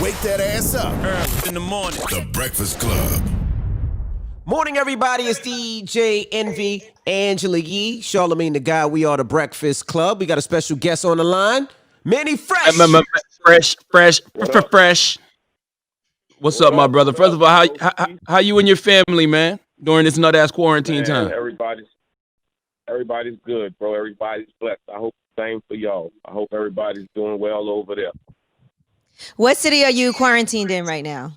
Wake that ass up. Early in the morning. The Breakfast Club. Morning, everybody. It's DJ Envy, Angela Yee, Charlamagne the Guy. We are the Breakfast Club. We got a special guest on the line, Mannie Fresh. Fresh. What's up, my brother? First of all, how you and your family, man, during this nut ass quarantine Man, time? everybody's good, bro. Everybody's blessed. I hope the same for y'all. I hope everybody's doing well over there. What city are you quarantined in right now?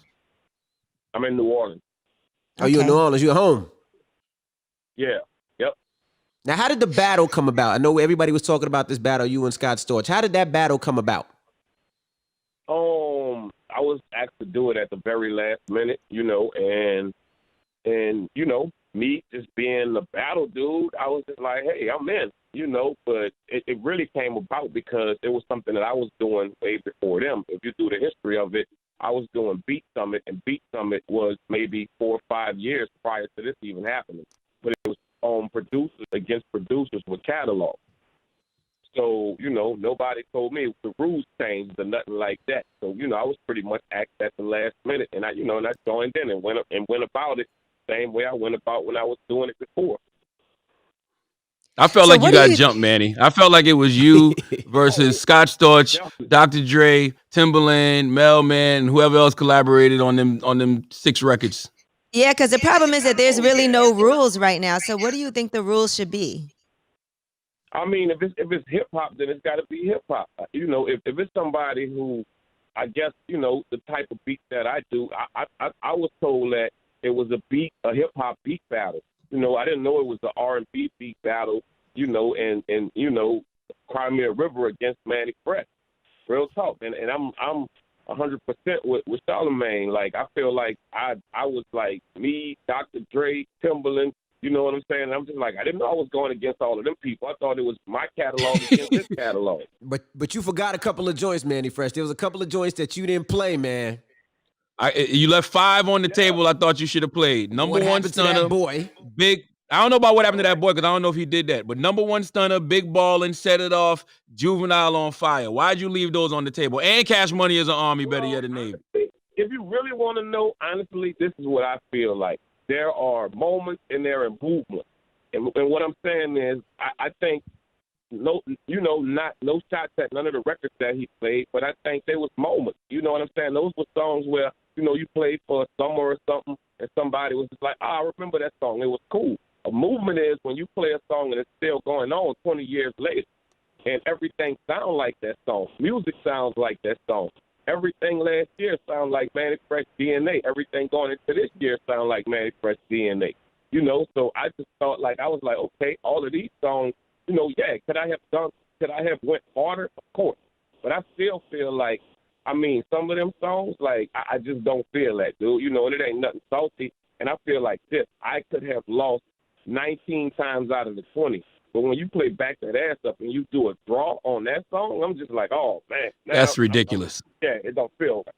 I'm in New Orleans. Oh, you in New Orleans? You at home? Yeah. Yep. Now, how did the battle come about? I know everybody was talking about this battle, you and Scott Storch. How did that battle come about? I was asked to do it at the very last minute, and me just being the battle dude, I was just like, hey, I'm in, but it really came about because it was something that I was doing way before them. If you do the history of it, I was doing Beat Summit, and Beat Summit was maybe 4 or 5 years prior to this even happening. But it was producers against producers with catalog. So, nobody told me the rules changed or nothing like that. So, I was pretty much asked at the last minute, and I joined in and went about it the same way I went about when I was doing it before. I felt like you got jumped, Manny. I felt like it was you versus Scott Storch, Dr. Dre, Timbaland, Mailman, and whoever else collaborated on them 6 records. Yeah, because the problem is that there's really no rules right now. So what do you think the rules should be? I mean, if it's hip hop, then it's got to be hip hop. If it's somebody who, I guess, the type of beat that I do, I was told that it was a hip hop beat battle. I didn't know it was the R&B beat battle. And Crimea River against Mannie Fresh. Real talk. And I'm 100% with Charlamagne. Like, I feel like I was like me, Dr. Dre, Timbaland. You know what I'm saying? I'm just like, I didn't know I was going against all of them people. I thought it was my catalog against this catalog. But you forgot a couple of joints, Mannie Fresh. There was a couple of joints that you didn't play, man. You left 5 on the table. I thought you should have played. Number What one happened stunner, to that boy? Big. I don't know about what happened to that boy because I don't know if he did that. But number one stunner, Big Ballin', Set It Off, Juvenile on Fire. Why'd you leave those on the table? And Cash Money is an Army, better yet, a Navy. If you really want to know, honestly, this is what I feel like. There are moments and there are movements. And what I'm saying is, I think no shots at none of the records that he played, but I think there was moments. You know what I'm saying? Those were songs where, you played for a summer or something, and somebody was just like, I remember that song. It was cool. A movement is when you play a song and it's still going on 20 years later, and everything sounds like that song. Music sounds like that song. Everything last year sounds like Mannie Fresh DNA. Everything going into this year sounds like Mannie Fresh DNA. So I just thought, like, I was like, okay, all of these songs, could I have went harder? Of course. But I still feel like, some of them songs, like, I just don't feel that, dude. And it ain't nothing salty. And I feel like this. I could have lost 19 times out of the 20. But when you play Back That Ass Up and you do a draw on that song, I'm just like, oh, man. That's ridiculous. It don't feel right.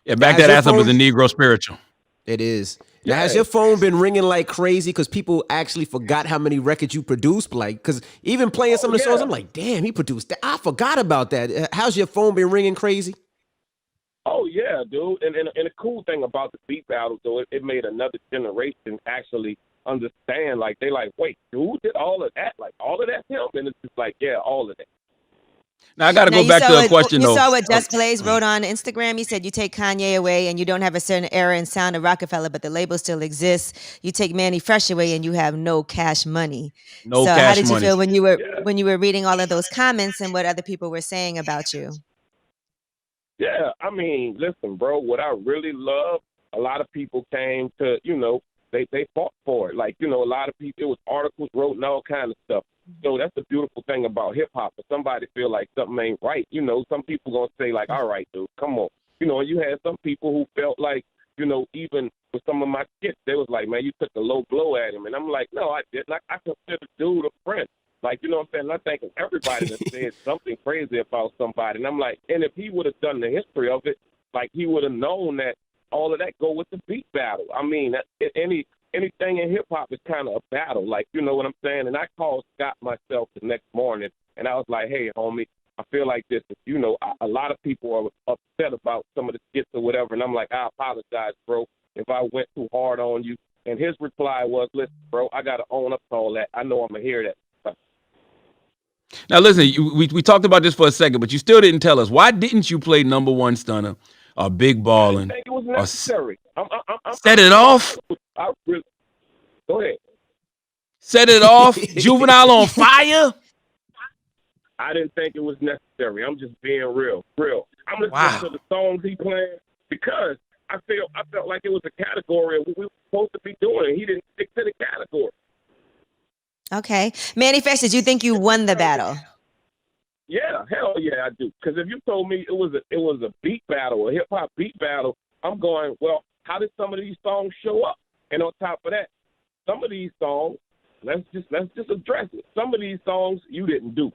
Yeah, Back That Ass Up is a Negro spiritual. It is. Now, has your phone been ringing like crazy because people actually forgot how many records you produced? Like, because even playing some of the songs, I'm like, damn, he produced that. I forgot about that. How's your phone been ringing crazy? Oh, yeah, dude. And the cool thing about the beat battle, though, it made another generation actually understand. Like, they like, wait, dude did all of that? Like, all of that him? And it's just like, yeah, all of that. Now, I got to go back to a question, though. You saw what Just Blaze wrote on Instagram? He said, you take Kanye away and you don't have a certain era and sound of Rockefeller, but the label still exists. You take Mannie Fresh away and you have no Cash Money. So how did you feel when you were reading all of those comments and what other people were saying about you? Yeah, listen, bro, what I really love, a lot of people came to, they fought for it. Like, a lot of people, it was articles wrote and all kind of stuff. So that's the beautiful thing about hip-hop. If somebody feel like something ain't right, some people going to say, like, all right, dude, come on. And you had some people who felt like, even with some of my skits, they was like, man, you took a low blow at him. And I'm like, no, I didn't. I consider dude a friend. Like, you know what I'm saying? I think everybody that said something crazy about somebody. And I'm like, and if he would have done the history of it, like, he would have known that all of that go with the beat battle. Anything in hip-hop is kind of a battle, like, you know what I'm saying? And I called Scott myself the next morning, and I was like, hey, homie, I feel like this. You know, a lot of people are upset about some of the skits or whatever, and I'm like, I apologize, bro, if I went too hard on you. And his reply was, listen, bro, I got to own up to all that. I know I'm going to hear that stuff. Now, listen, we talked about this for a second, but you still didn't tell us. Why didn't you play Number One Stunner or Big Ballin'? I didn't think it was necessary. Set it off? Go ahead. Set it off? Juvenile on Fire? I didn't think it was necessary. I'm just being real. I'm listening to the songs he playing because I felt like it was a category of what we were supposed to be doing, and he didn't stick to the category. Okay. Mannie Fresh, did you think you won the battle? Yeah, hell yeah, I do. Because if you told me it was a beat battle, a hip-hop beat battle, I'm going, well, how did some of these songs show up? And on top of that, some of these songs, let's just address it. Some of these songs you didn't do.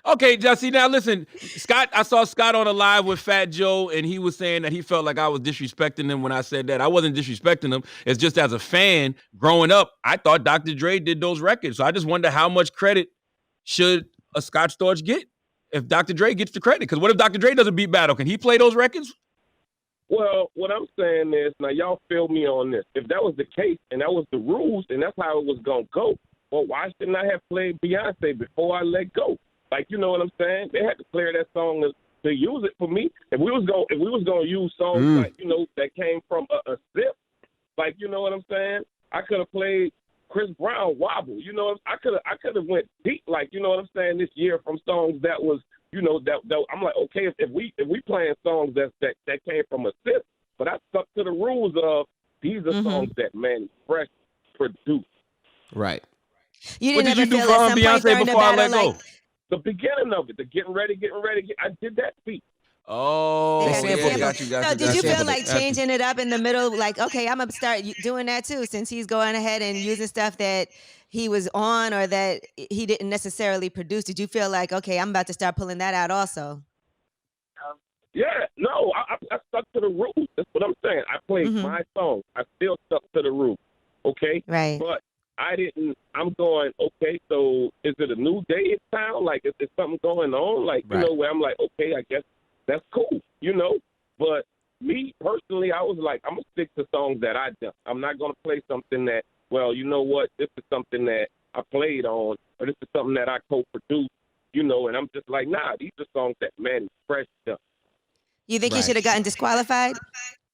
Okay, Jesse. Now listen, Scott. I saw Scott on a live with Fat Joe, and he was saying that he felt like I was disrespecting him when I said that. I wasn't disrespecting him. It's just as a fan growing up, I thought Dr. Dre did those records. So I just wonder how much credit should a Scott Storch get if Dr. Dre gets the credit? Because what if Dr. Dre does a beat battle? Can he play those records? Well, what I'm saying is, now y'all feel me on this. If that was the case and that was the rules and that's how it was gonna go, well, why shouldn't I have played Beyonce before I let go? Like, you know what I'm saying? They had to clear that song to use it for me. If we was gonna use songs like, you know, that came from a sip, like, you know what I'm saying? I could have played Chris Brown Wobble. You know, I could have went deep, like, you know what I'm saying, this year from songs that was, you know, that I'm like, okay, if we playing songs that came from a sip, but I stuck to the rules of these are songs that Mannie Fresh produced. Right. You didn't ever feel at some point during the battle, like the beginning of it, the getting ready. I did that beat. Oh, yeah, got you. So did you feel like changing it up in the middle? Like, okay, I'm gonna start doing that too, since he's going ahead and using stuff that he was on or that he didn't necessarily produce. Did you feel like, okay, I'm about to start pulling that out also? Yeah, no, I stuck to the rules. That's what I'm saying. I played my song. I still stuck to the rules. Okay, right. But I'm going, okay, so is it a new day in town? Like, is there something going on? Like, you know, where I'm like, okay, I guess that's cool, you know? But me, personally, I was like, I'm going to stick to songs that I done. I'm not going to play something that, well, you know what, this is something that I played on, or this is something that I co-produced, you know, and I'm just like, nah, these are songs that Mannie Fresh done. You think he should have gotten disqualified?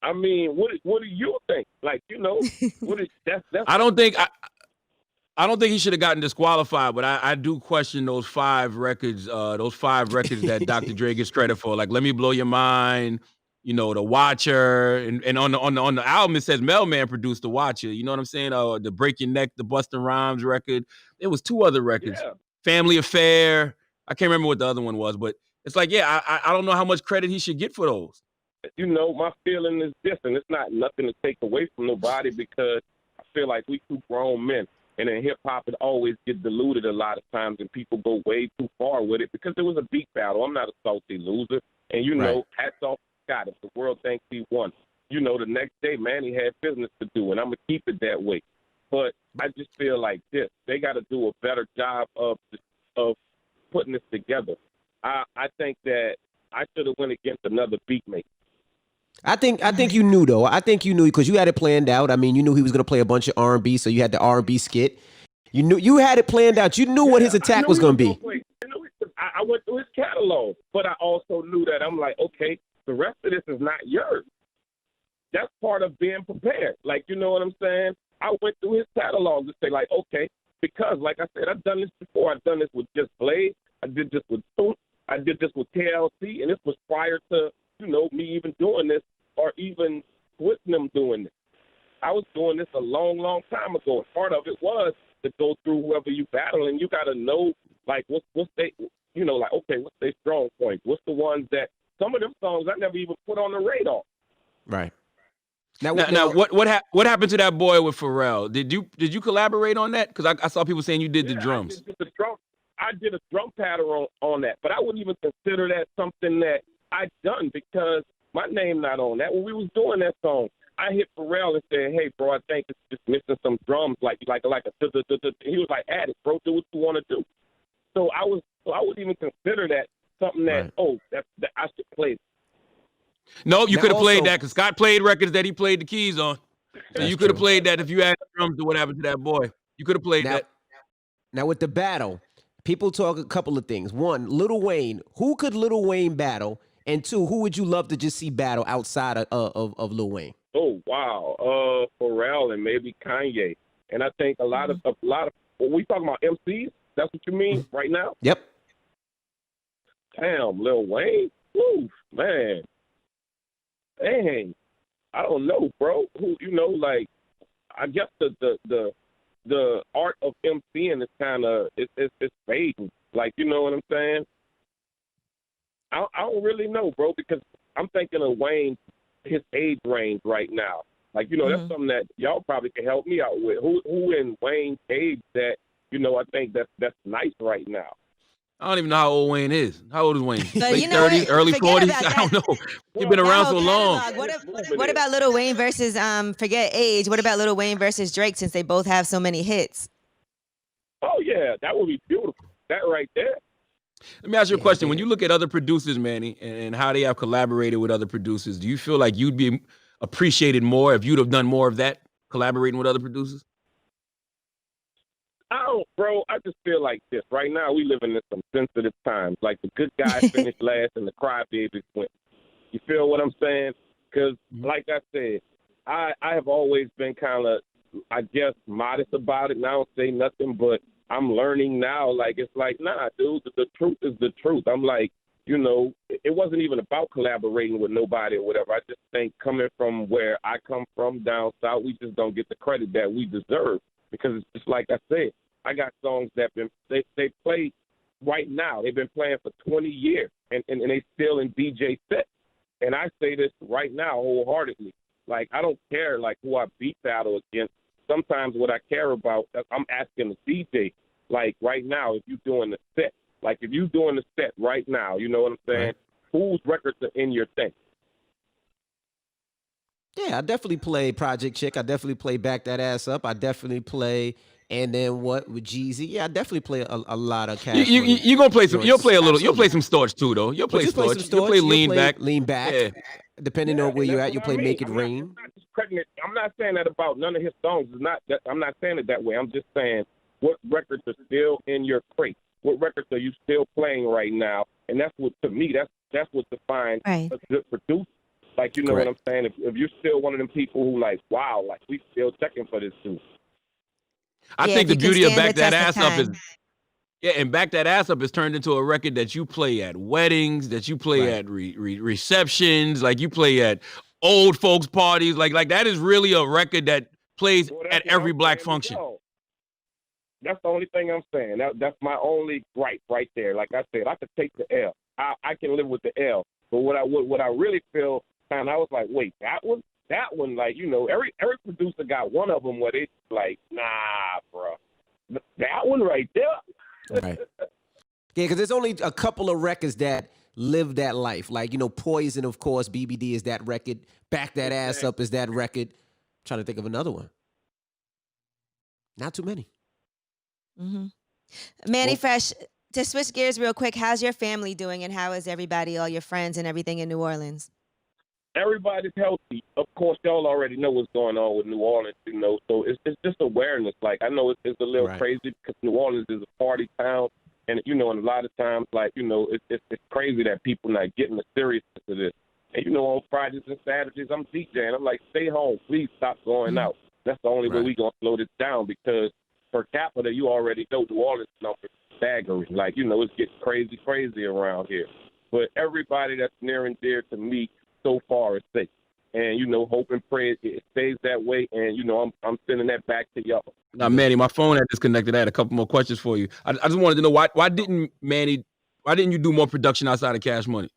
I mean, what do you think? Like, you know, that's I don't think he should have gotten disqualified, but I do question those five records that Dr. Dre gets credit for. Like, Let Me Blow Your Mind, you know, The Watcher, and on the album it says Mailman produced The Watcher. You know what I'm saying? The Break Your Neck, the Busta Rhymes record. There was two other records. Yeah. Family Affair. I can't remember what the other one was, but it's like, yeah, I don't know how much credit he should get for those. You know, my feeling is this, and it's not nothing to take away from nobody because I feel like we two grown men. And in hip-hop, it always gets diluted a lot of times, and people go way too far with it because it was a beat battle. I'm not a salty loser. And, you know, hats off to Scott if the world thinks he won. You know, the next day, Mannie had business to do, and I'm going to keep it that way. But I just feel like this. They got to do a better job of putting this together. I think that I should have went against another beat maker. I think you knew though. I think you knew because you had it planned out. I mean, you knew he was going to play a bunch of R&B, so you had the R&B skit. You knew you had it planned out. You knew what his attack was going to be. I went through his catalog, but I also knew that I'm like, okay, the rest of this is not yours. That's part of being prepared. Like, you know what I'm saying? I went through his catalog to say, like, okay, because, like I said, I've done this before. I've done this with Just Blaze. I did this with Toot. I did this with KLC, and this was prior to, you know, me even doing this or even with them doing this. I was doing this a long, long time ago. And part of it was to go through whoever you battle, and you got to know, like, what's they, you know, like, okay, what's their strong points? What's the ones that, some of them songs I never even put on the radar. Right. Now what happened to that boy with Pharrell? Did you collaborate on that? Because I saw people saying you did the drums. I did a drum pattern on that, but I wouldn't even consider that something that I done because my name not on that. When we was doing that song, I hit Pharrell and said, "Hey, bro, I think it's just missing some drums, like a." He was like, "Add it, bro. Do what you want to do." So I wouldn't even consider that something that that I should play. No, you could have played that because Scott played records that he played the keys on. So you could have played that if you had drums or what happened to that boy. You could have played that. Now with the battle, people talk a couple of things. One, Lil Wayne. Who could Lil Wayne battle? And two, who would you love to just see battle outside of Lil Wayne? Oh wow, Pharrell and maybe Kanye. And I think a lot of when we talking about MCs, that's what you mean right now? Yep. Damn, Lil Wayne. Woo, man. Dang. I don't know, bro. Who like I guess the art of MCing is kind of it's fading. Like, you know what I'm saying? I don't really know, bro, because I'm thinking of Wayne, his age range right now. Like, that's something that y'all probably can help me out with. Who in Wayne's age that, I think that's nice right now. I don't even know how old Wayne is. How old is Wayne? But late 30s, early 40s? I don't know. He's been around so long. What about Lil Wayne versus forget age? What about Lil Wayne versus Drake, since they both have so many hits? Oh yeah, that would be beautiful. That right there. Let me ask you a question. When you look at other producers, Manny, and how they have collaborated with other producers, do you feel like you'd be appreciated more if you'd have done more of that, collaborating with other producers? I don't, bro. I just feel like this. Right now, we living in some sensitive times. Like the good guys finished last and the crybabies went. You feel what I'm saying? Because, like I said, I have always been kind of, I guess, modest about it. And I don't say nothing, but I'm learning now. Like, it's like, nah, dude, the truth is the truth. I'm like, it wasn't even about collaborating with nobody or whatever. I just think coming from where I come from down south, we just don't get the credit that we deserve. Because it's just like I said, I got songs that they play right now. They've been playing for 20 years, and they still in DJ sets. And I say this right now wholeheartedly. Like, I don't care, like, who I beat battle against. Sometimes what I care about, I'm asking the DJ, like, right now, if you're doing the set. Like, if you're doing the set right now, you know what I'm saying? Right. Whose records are in your thing? Yeah, I definitely play Project Chick. I definitely play Back That Ass Up. I definitely play And Then What with Jeezy. Yeah, I definitely play a lot of Cash Money. You're gonna play some. You'll play a little. You'll play some Storch too, though. You'll play Storch. You'll play Lean Back. Lean Back. Yeah. Depending on where you're at, you play Make It Rain. I'm not saying that about none of his songs. I'm not saying it that way. I'm just saying what records are still in your crate. What records are you still playing right now? And that's what, to me, that's what defines a good producer. Like, you know what I'm saying? If you're still one of them people who like, wow, like we still checking for this dude. I think the beauty of Back That Ass Up is, and Back That Ass Up is turned into a record that you play at weddings, that you play at receptions, like you play at old folks parties. Like that is really a record that plays at every black function. That's the only thing I'm saying. That's my only gripe right there. Like I said, I could take the L. I can live with the L. But what I really feel, I was like, wait, that one, like, every producer got one of them where they like, nah, bro, that one right there. Right. Yeah, because there's only a couple of records that live that life. Like, Poison, of course, BBD is that record. Back That Ass Up is that record. I'm trying to think of another one. Not too many. Mm-hmm. Mannie Fresh, to switch gears real quick, how's your family doing and how is everybody, all your friends and everything in New Orleans? Everybody's healthy. Of course, y'all already know what's going on with New Orleans, so it's just awareness. Like, I know it's a little crazy because New Orleans is a party town, and, and a lot of times, like, it's crazy that people not getting the seriousness of this. And, on Fridays and Saturdays, I'm DJing. I'm like, stay home. Please stop going out. That's the only way we're going to slow this down because per capita, you already know New Orleans numbers staggering. Like, it's getting crazy around here. But everybody that's near and dear to me so far is safe. And, hope and pray it stays that way. And, I'm sending that back to y'all. Now, Manny, my phone had disconnected. I had a couple more questions for you. I just wanted to know why didn't you do more production outside of Cash Money?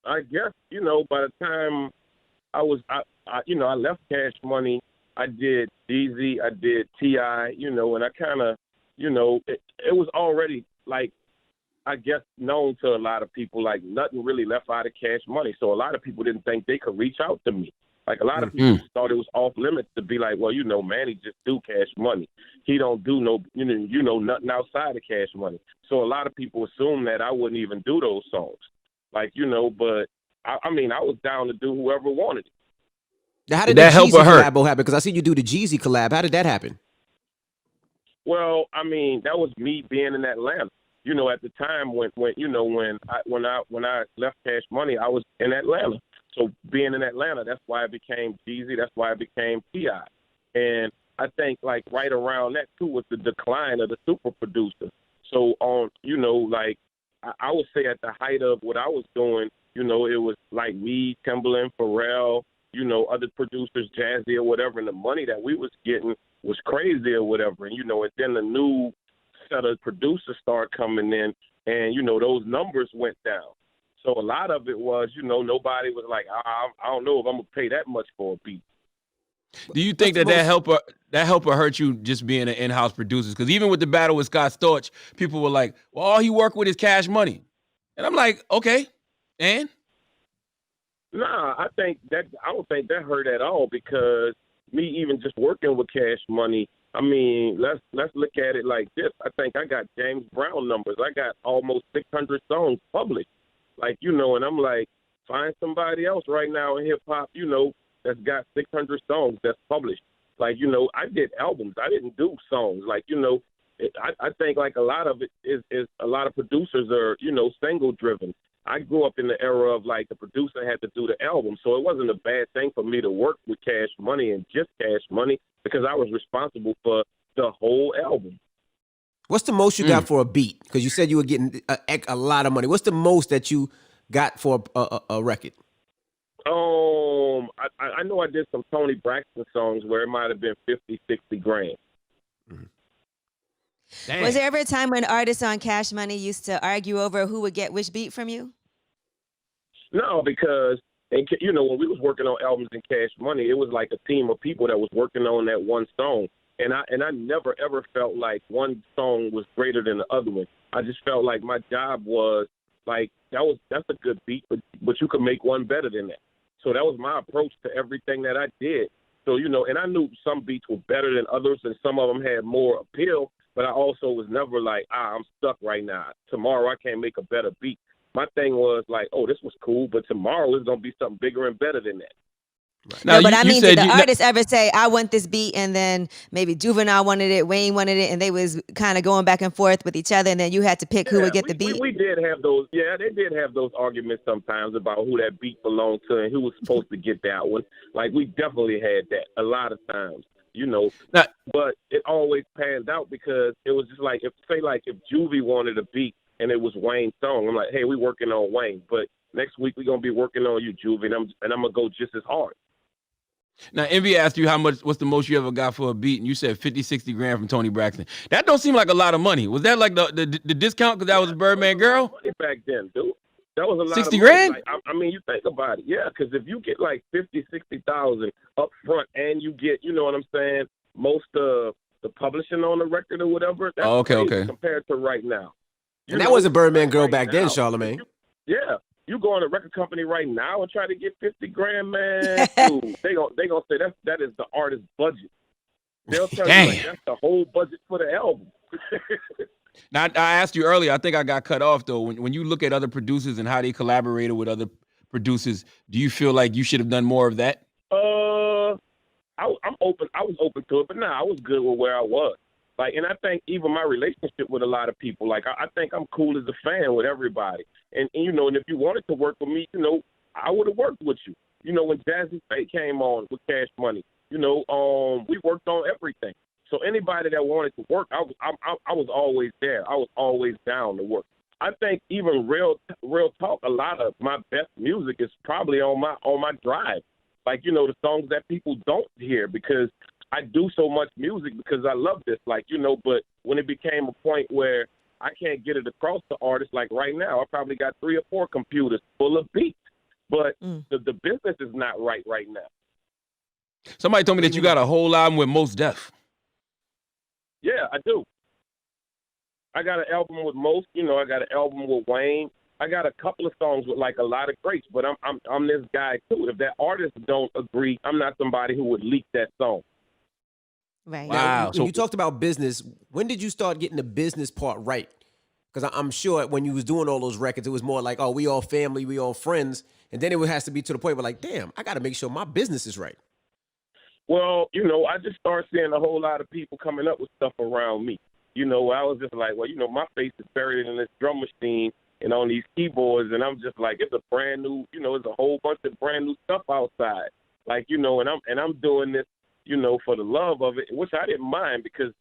I guess, by the time I left Cash Money, I did DZ, I did T.I., and I kind of, it was already, like, I guess, known to a lot of people, like, nothing really left out of Cash Money. So a lot of people didn't think they could reach out to me. Like a lot of people thought it was off limits to be like, well, Mannie just do Cash Money. He don't do no, nothing outside of Cash Money. So a lot of people assume that I wouldn't even do those songs. Like, but I was down to do whoever wanted it. Now, how did the Jeezy collab happen? Because I see you do the Jeezy collab. How did that happen? Well, that was me being in Atlanta. At the time when I left Cash Money, I was in Atlanta. So being in Atlanta, that's why I became Jeezy. That's why I became T.I. And I think like right around that too was the decline of the super producer. So on, I would say at the height of what I was doing, it was like me, Timbaland, Pharrell, other producers, Jazzy or whatever, and the money that we was getting was crazy or whatever. And, and then the new set of producers started coming in and, those numbers went down. So a lot of it was, nobody was like, I don't know if I'm going to pay that much for a beat. Do you think that help or hurt you just being an in-house producer? Because even with the battle with Scott Storch, people were like, well, all he worked with is Cash Money. And I'm like, okay, and? Nah, I don't think that hurt at all because me even just working with Cash Money, let's look at it like this. I think I got James Brown numbers. I got almost 600 songs published. Like, and I'm like, find somebody else right now in hip-hop, that's got 600 songs that's published. Like, I did albums. I didn't do songs. Like, I think like a lot of it is a lot of producers are, single-driven. I grew up in the era of like the producer had to do the album, so it wasn't a bad thing for me to work with Cash Money and just Cash Money because I was responsible for the whole album. What's the most you got for a beat? Because you said you were getting a lot of money. What's the most that you got for a record? I know I did some Tony Braxton songs where it might have been 50, 60 grand. Mm-hmm. Was there ever a time when artists on Cash Money used to argue over who would get which beat from you? No, because when we was working on albums in Cash Money, it was like a team of people that was working on that one song. And I never, ever felt like one song was greater than the other one. I just felt like my job was like, that's a good beat, but you could make one better than that. So that was my approach to everything that I did. So, and I knew some beats were better than others and some of them had more appeal, but I also was never like, I'm stuck right now. Tomorrow I can't make a better beat. My thing was like, oh, this was cool, but tomorrow is going to be something bigger and better than that. Right. No, but did the artist ever say, I want this beat, and then maybe Juvenile wanted it, Wayne wanted it, and they was kind of going back and forth with each other, and then you had to pick who would get the beat? We did have those. Yeah, they did have those arguments sometimes about who that beat belonged to and who was supposed to get that one. Like, we definitely had that a lot of times, but it always panned out because it was just like, if Juvie wanted a beat and it was Wayne's song, I'm like, hey, we working on Wayne, but next week we're going to be working on you, Juvie, and I'm going to go just as hard. Now, Envy asked you what's the most you ever got for a beat, and you said 50, 60 grand from Tony Braxton. That don't seem like a lot of money. Was that like the discount because that was a Birdman girl? Money back then, dude. That was a lot 60 of money. grand? Like, you think about it. Yeah, because if you get like 50, 60,000 up front and you get, you know what I'm saying, most of the publishing on the record or whatever, that's crazy compared to right now. And that was a Birdman girl back then, Charlamagne. Yeah. You go on a record company right now and try to get 50 grand, man. Dude, they gonna say that is the artist's budget. They'll tell you like, that's the whole budget for the album. Now, I asked you earlier. I think I got cut off though. When you look at other producers and how they collaborated with other producers, do you feel like you should have done more of that? I'm open. I was open to it, but I was good with where I was. Like, and I think even my relationship with a lot of people, like, I think I'm cool as a fan with everybody. And and if you wanted to work with me, I would have worked with you. When Jazzy Faye came on with Cash Money, we worked on everything. So anybody that wanted to work, I was always there. I was always down to work. I think even real talk, a lot of my best music is probably on my drive. Like, the songs that people don't hear because I do so much music because I love this, but when it became a point where I can't get it across to artists, like right now, I probably got 3 or 4 computers full of beats, but the business is not right now. Somebody told me that you got a whole album with Mos Def. Yeah, I do. I got an album with Mos, I got an album with Wayne, I got a couple of songs with like a lot of greats, but I'm this guy too. If that artist don't agree, I'm not somebody who would leak that song. Right. Now, Wow. when you talked about business, when did you start getting the business part right? Because I'm sure when you was doing all those records, it was more like, oh, we all family, we all friends. And then it has to be to the point where like, damn, I got to make sure my business is right. Well, I just started seeing a whole lot of people coming up with stuff around me. I was just like, well, my face is buried in this drum machine and on these keyboards, and I'm just like, it's a brand new, it's a whole bunch of brand new stuff outside. Like, and I'm doing this, for the love of it, which I didn't mind because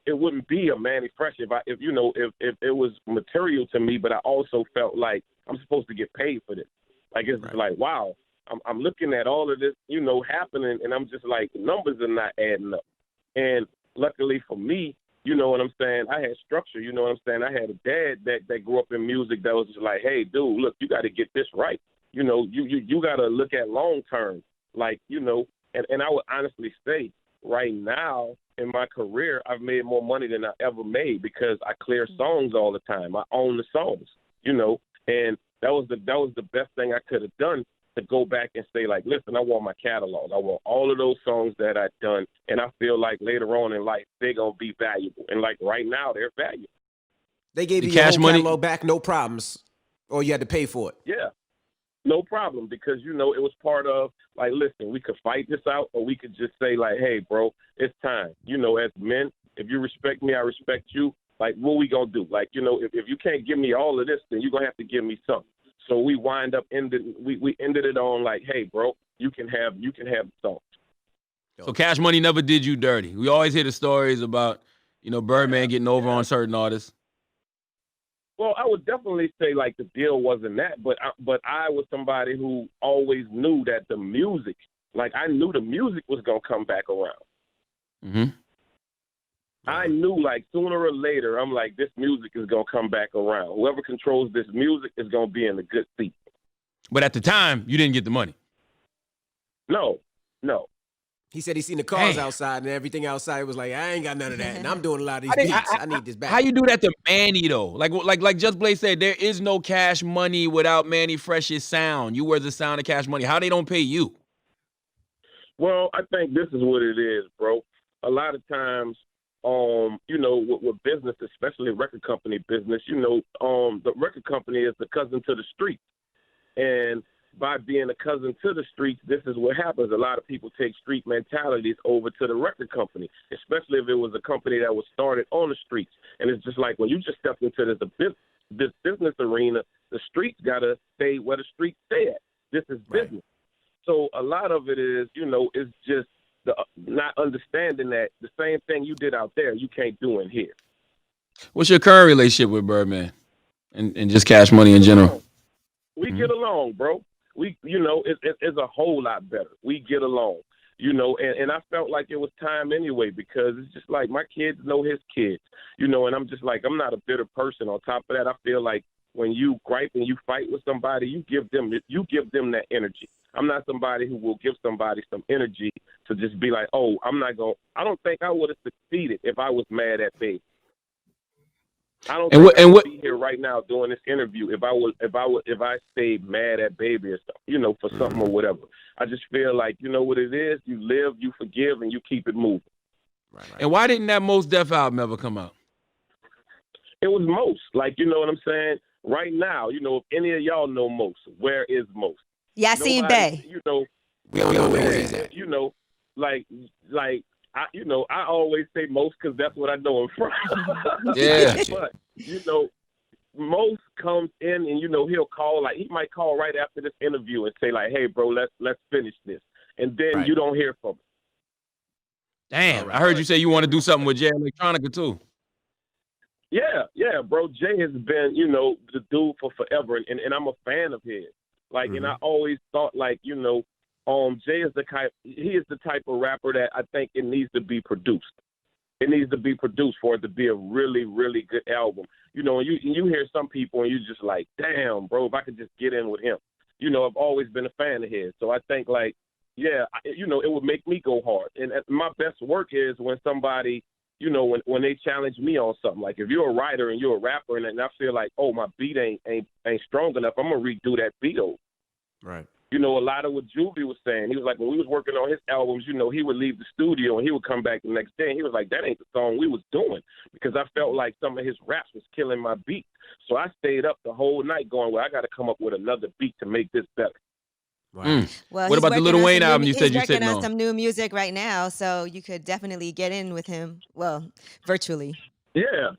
it wouldn't be a Mannie Fresh if it was material to me, but I also felt like I'm supposed to get paid for this. Like, it's Right. like, wow, I'm looking at all of this, happening, and I'm just like, the numbers are not adding up. And luckily for me, you know what I'm saying, I had structure, you know what I'm saying? I had a dad that grew up in music that was just like, hey, dude, look, you got to get this right. You got to look at long term. Like, and I would honestly say right now in my career, I've made more money than I ever made because I clear songs all the time. I own the songs, and that was the best thing I could have done, to go back and say, like, listen, I want my catalog. I want all of those songs that I've done, and I feel like later on in life they're going to be valuable. And, like, right now they're valuable. They gave you The your cash whole money- catalog back, no problems, or you had to pay for it. Yeah, no problem, because, it was part of, like, listen, we could fight this out, or we could just say, like, hey, bro, it's time. As men, if you respect me, I respect you. Like, what we going to do? Like, if you can't give me all of this, then you're going to have to give me something. So we wind up we ended it on like, hey, bro, you can have the song. So Cash Money never did you dirty. We always hear the stories about, Birdman getting over on certain artists. Well, I would definitely say like the deal wasn't that, but I was somebody who always knew that the music, like I knew the music was gonna come back around. Mm-hmm. I knew like sooner or later, I'm like, this music is gonna come back around. Whoever controls this music is gonna be in a good seat. But at the time, you didn't get the money. No. He said he seen the cars outside and everything outside was like, I ain't got none of that. And I'm doing a lot of these beats. I need this back. How you do that to Mannie though? Like Just Blaze said, there is no Cash Money without Mannie Fresh's sound. You were the sound of Cash Money. How they don't pay you? Well, I think this is what it is, bro. A lot of times, with business, especially record company business, the record company is the cousin to the street. And by being a cousin to the streets, this is what happens. A lot of people take street mentalities over to the record company, especially if it was a company that was started on the streets. And it's just like when you just stepped into this business arena, the streets got to stay where the streets stay at. This is business. So a lot of it is, it's just not understanding that the same thing you did out there, you can't do in here. What's your current relationship with Birdman and just Cash Money in general? We get along, bro. It's a whole lot better. We get along, and I felt like it was time anyway, because it's just like my kids know his kids, and I'm just like, I'm not a bitter person. On top of that, I feel like when you gripe and you fight with somebody, you give them that energy. I'm not somebody who will give somebody some energy to just be like, oh, I don't think I would have succeeded if I was mad at Baby. I don't think I would be here right now doing this interview if I stayed mad at Baby or something, for something or whatever. I just feel like, you know what it is? You live, you forgive, and you keep it moving. Right. And why didn't that Mos Def album ever come out? It was Mos. Like, you know what I'm saying? Right now, if any of y'all know Mos, where is Mos? Yasin Bey. We don't know where he's at. I always say Mos because that's what I know him from. Yeah. But, Mos comes in and, he'll call, like, he might call right after this interview and say, like, hey, bro, let's finish this. And then you don't hear from him. Damn, I heard you say you want to do something with Jay Electronica, too. Yeah, bro. Jay has been, the dude for forever, and I'm a fan of his. Like, and I always thought, like, Jay is he is the type of rapper that I think it needs to be produced. It needs to be produced for it to be a really, really good album. And you hear some people and you just like, damn, bro, if I could just get in with him. I've always been a fan of his. So I think, like, it would make me go hard. And my best work is when somebody you know, when they challenge me on something. Like if you're a writer and you're a rapper and I feel like, oh, my beat ain't strong enough, I'm gonna redo that beat over. Right. You know, a lot of what Juvie was saying. He was like, when we was working on his albums, you know, he would leave the studio and he would come back the next day and he was like, that ain't the song we was doing, because I felt like some of his raps was killing my beat. So I stayed up the whole night going, well, I got to come up with another beat to make this better. Wow. Well, what about the Lil Wayne album you said you said no? He's working on some new music right now, so you could definitely get in with him. Well, virtually. Yeah,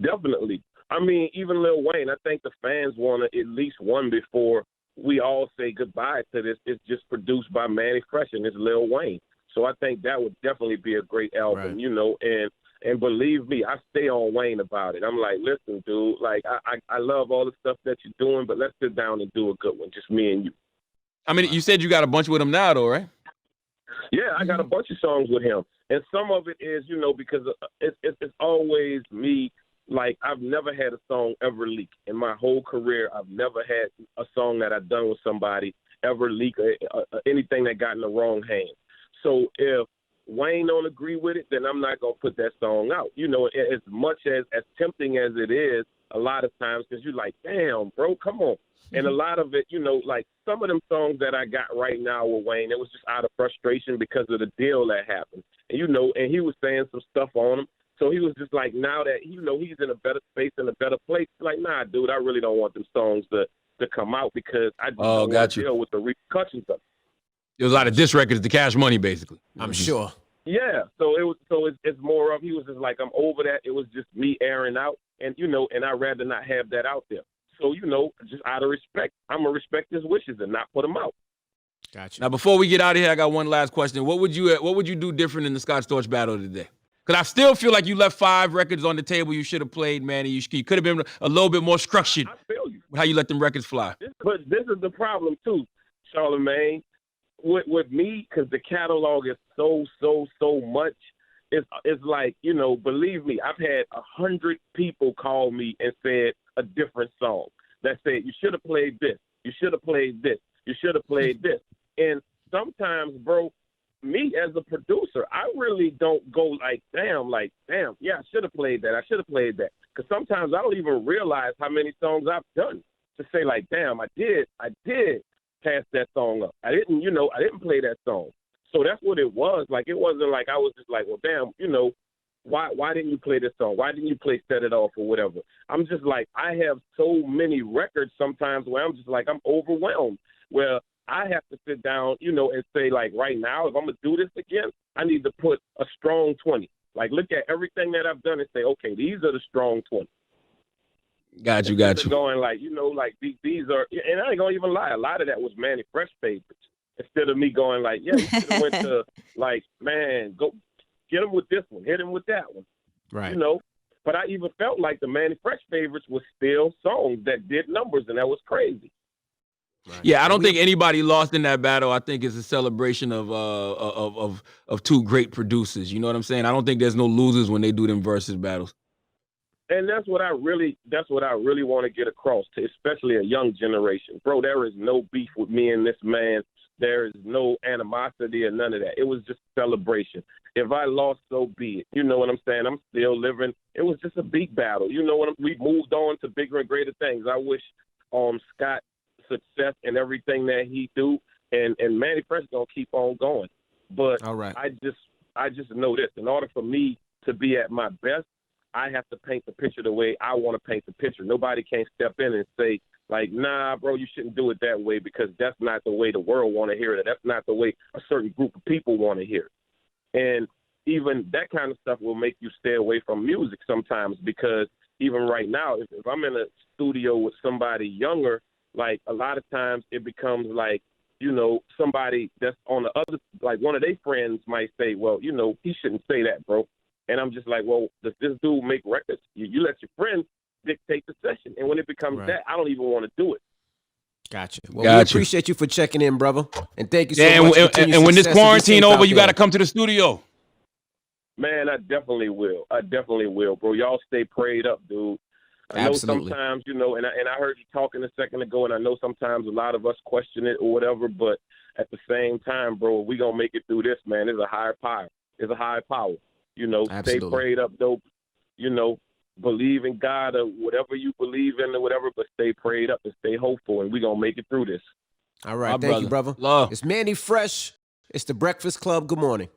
definitely. I mean, even Lil Wayne, I think the fans want at least one before we all say goodbye to this. It's just produced by Mannie Fresh and it's Lil Wayne. So I think that would definitely be a great album, right. you know, and believe me, I stay on Wayne about it. I'm like, listen, dude, like I love all the stuff that you're doing, but let's sit down and do a good one, just me and you. I mean, you said you got a bunch with him now, though, right? Yeah, I got a bunch of songs with him, and some of it is, you know, because it's always me. Like, I've never had a song ever leak in my whole career. I've never had a song that I've done with somebody ever leak or anything that got in the wrong hands. So if Wayne don't agree with it, then I'm not going to put that song out. You know, as much as tempting as it is a lot of times, because you're like, damn, bro, come on. And a lot of it, you know, like some of them songs that I got right now with Wayne, it was just out of frustration because of the deal that happened. And, you know, and he was saying some stuff on them. So he was just like, now that, you know, he's in a better space, in a better place, like, nah, dude, I really don't want them songs to come out because I just don't want to deal with the repercussions of it. There was a lot of diss records to Cash Money, basically. I'm sure. Yeah, so it's more of, he was just like, I'm over that. It was just me airing out, and, you know, and I'd rather not have that out there. So, you know, just out of respect, I'm going to respect his wishes and not put them out. Gotcha. Now, before we get out of here, I got one last question. What would you do different in the Scott Storch battle today? Because I still feel like you left 5 records on the table you should have played, Mannie. You could have been a little bit more structured. I feel you. With how you let them records fly. But this is the problem, too, Charlamagne. With me, because the catalog is so much, it's like, you know, believe me, I've had 100 people call me and said a different song that said, you should have played this, you should have played this, you should have played this. And sometimes, bro, me as a producer, I really don't go like, damn, yeah, I should have played that, Because sometimes I don't even realize how many songs I've done to say, like, damn, I did pass that song up. I didn't play that song. So that's what it was. Like, it wasn't like I was just like, well, damn, you know, why didn't you play this song? Why didn't you play Set It Off or whatever? I'm just like, I have so many records sometimes where I'm just like, I'm overwhelmed, where I have to sit down, you know, and say, like, right now, if I'm going to do this again, I need to put a strong 20. Like, look at everything that I've done and say, okay, these are the strong 20. Got you. Going like, you know, like these are, and I ain't gonna even lie, a lot of that was Mannie Fresh favorites. Instead of me going like, yeah, you should have went to like, man, go get him with this one, hit him with that one, right? You know. But I even felt like the Mannie Fresh favorites was still songs that did numbers, and that was crazy. Right. Yeah, I don't think anybody lost in that battle. I think it's a celebration of 2 great producers. You know what I'm saying? I don't think there's no losers when they do them versus battles. And that's what I really want to get across to, especially a young generation. Bro, there is no beef with me and this man. There is no animosity or none of that. It was just celebration. If I lost, so be it. You know what I'm saying? I'm still living. It was just a big battle. You know what? We moved on to bigger and greater things. I wish Scott success in everything that he do, and Mannie Fresh gonna keep on going. But all right. I just know this. In order for me to be at my best, I have to paint the picture the way I want to paint the picture. Nobody can step in and say, like, nah, bro, you shouldn't do it that way, because that's not the way the world want to hear it. That's not the way a certain group of people want to hear it. And even that kind of stuff will make you stay away from music sometimes, because even right now, if I'm in a studio with somebody younger, like a lot of times it becomes like, you know, somebody that's on the other, like one of their friends might say, well, you know, he shouldn't say that, bro. And I'm just like, well, does this dude make records? You let your friend dictate the session. And when it becomes that, I don't even want to do it. Gotcha. Well, we appreciate you for checking in, brother. And thank you so much. And when this quarantine over, you got to come to the studio. Man, I definitely will. Bro. Y'all stay prayed up, dude. I know sometimes, you know, and I heard you talking a second ago, and I know sometimes a lot of us question it or whatever, but at the same time, bro, we going to make it through this, man. There's a higher power. You know, Absolutely. stay prayed up, though. You know, believe in God or whatever you believe in or whatever, but stay prayed up and stay hopeful, and we're going to make it through this. All right. Thank you, brother. Love. It's Mannie Fresh. It's the Breakfast Club. Good morning.